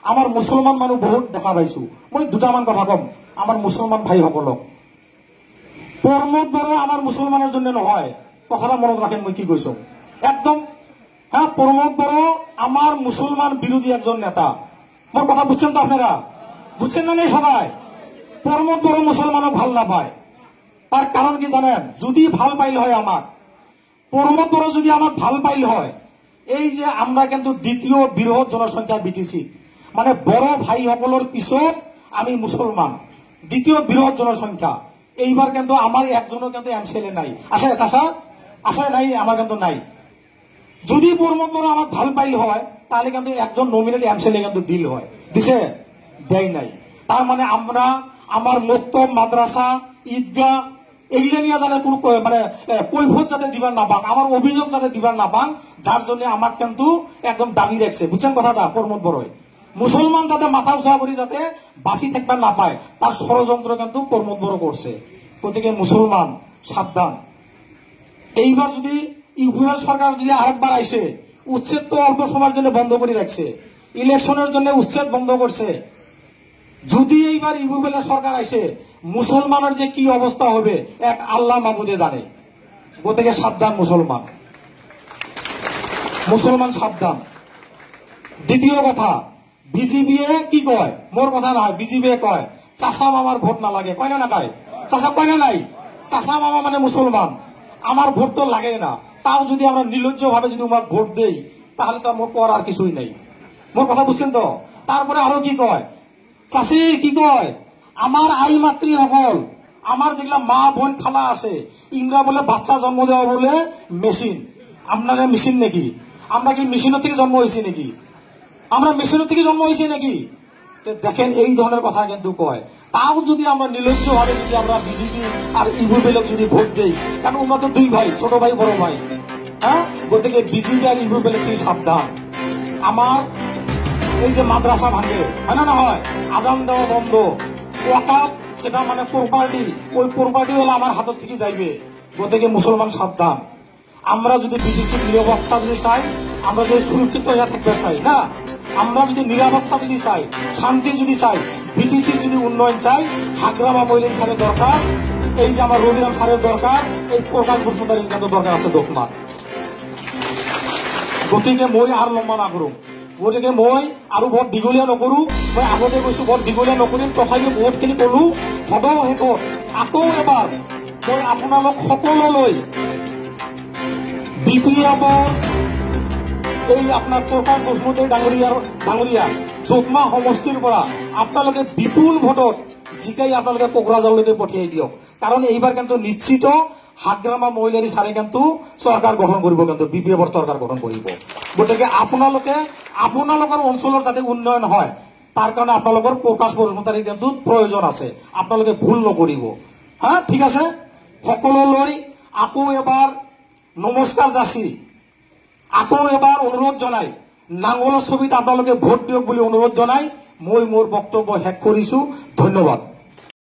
আমার মুসলমান মানুষ বহুত দেখা পাইছো মই দুটামান কথা কম আমার মুসলমান ভাইসকলক প্রমোদ বড় আমার মুসলমানের জন্য নহয় কথাটা মনত রাখেন মই কি কইছো একদম হ্যাঁ প্রমোদ বড় আমার মুসলমান বিরোধী একজন নেতা মোর কথা বুঝছেন তো আপনারা বুঝছেন না নেই সবাই প্রমোদ বড় মুসলমানক ভাল না পায় তার কারণ কি জানেন যদি ভাল পাইল হয় আমার প্রমোদ বড় যদি আমার ভাল পাইল হয় এই যে আমরা কিন্তু দ্বিতীয় বৃহৎ জনসংখ্যা বিটিসি মানে বড় ভাই সকলের পিছত আমি মুসলমান দ্বিতীয় বৃহৎ জনসংখ্যা এইবার কিন্তু আমার একজনও কিন্তু এমসিএলএ নাই আছে চাচা আছে নাই আমার কিন্তু নাই যদি প্রমোদ বড় আমার ভাল পাইল হয় তাহলে কিন্তু একজন নমিনেট এমসিএলএ কিন্তু দিল হয় দিছে দেয় নাই তার মানে আমরা আমার মক্তব মাদ্রাসা ঈদগাহ এইগুলো নিয়ে যাতে কোনো মানে কৈফত যাতে দিবার না পান আমার অভিযোগ যাতে দিবার না পান যার জন্য আমার কিন্তু একদম দাবি রাখছে বুঝছেন কথাটা প্রমোদ বড়ই মুসলমান যাতে মাথা উঁচা করে যাতে বাঁচি থাকবার না পায় তার ষড়যন্ত্র কিন্তু প্রমোদ বড় করছে গতিকে মুসলমান সাবধান এইবার যদি ইউপিএল সরকার যদি আরেকবার আইসে উচ্ছেদ তো অল্প সময়ের জন্য বন্ধ করে রাখছে ইলেকশনের জন্য উচ্ছেদ বন্ধ করছে যদি এইবার ইউপিএল সরকার আইসে মুসলমানের যে কি অবস্থা হবে এক আল্লাহ মাহবুদে জানে গতিকে সাবধান মুসলমান মুসলমান সাবধান দ্বিতীয় কথা বিজেপি কি কয় মোর কথা নয় বিজেপি কয় চাচা মামার ভোট না লাগে কয় না কয় চাচা কয় না নাই চাচা মামা মানে মুসলমান আমার ভোট তো লাগে না তাও যদি আমরা নির্লজ্জ ভাবে যদি আমার ভোট দেই তাহলে তো মোর পর আর কিছুই নাই মোর কথা বুঝছেন তো তারপরে আরো কি কয় চাষি কি কয় আমার আই মাতৃ সকল আমার যেগুলা মা বোন খালা আছে ইংরা বলে বাচ্চা জন্ম দেওয়া বলে মেশিন আপনারা মেশিন নাকি আমরা কি মেশিনের থেকে জন্ম হয়েছি নাকি আমরা মেশিনের থেকে জন্ম হয়েছি নাকি দেখেন এই ধরনের কথা কিন্তু কয় তাও যদি আমরা নির্লজ্জ ভাবে যদি আমরা বিজেপি আর ইউপিএলক যদি ভোট দেই কারণ ওরা তো দুই ভাই ছোট ভাই বড় ভাই হ্যাঁ গতিকে বিজেপি আর ইউপিএল থেকে সাবধান আমার এই যে মাদ্রাসা ভাঙে হয় না হয় আজান দেওয়া বন্ধ ওয়াকাফ সেটা মানে প্রপার্টি ওই প্রপার্টি হলো আমার হাতের থেকে যাইবে গতিকে মুসলমান সাবধান আমরা যদি বিটিসির নিরাপত্তা যদি চাই আমরা যদি সুরক্ষিত হয়ে থাকতে চাই না আমরা যদি নিরাপত্তা যদি চাই শান্তি যদি চাই বিটিসির যদি উন্নয়ন চাই হাগ্রামা মৈলিক স্যারের দরকার এই যে আমার রবিরাম স্যারের দরকার এই প্রকাশ বস্তুতারের কিন্তু দরকার আছে দোকমান গতিকে মই আর লম্বা না করুম গতিকে মই আৰু বৰ দীঘলীয়া নকৰো মই আগতে কৈছো বৰ দীঘলীয়া নকৰিম তথাপি বহুতখিনি কলো সদৌ শেষত আকৌ এবাৰ মই আপোনালোক সকলোলৈ বিপিএফৰ এই আপোনাৰ প্ৰকাশ বসুমতাৰী ডাঙৰীয়া দোকমা সমষ্টিৰ পৰা আপোনালোকে বিপুল ভোটত জিকাই আপোনালোকে কোকৰাঝাৰলৈকে পঠিয়াই দিয়ক কাৰণ এইবাৰ কিন্তু নিশ্চিত হাগ্ৰামা মহিলাৰি সাৰে কিন্তু সৰকাৰ গঠন কৰব কিন্তু বিপিএফৰ সৰকাৰ গঠন কৰব গতিকে আপোনালোকে আপোনালোকৰ অঞ্চলৰ যাতে উন্নয়ন হয় তাৰ কাৰণে আপোনালোকৰ প্ৰকাশ বসুমতাৰীৰ কিন্তু প্ৰয়োজন আছে আপোনালোকে ভুল নকৰিব হ্যাঁ ঠিক আছে সকলোলৈ আকৌ এবাৰ নমস্কাৰ যাচি আকৌ এবাৰ অনুৰোধ জনাই নাঙলৰ ছবিত আপোনালোকে ভোট দিয়ক বুলি অনুৰোধ জনাই মই মোৰ বক্তব্য শেষ কৰিছো ধন্যবাদ।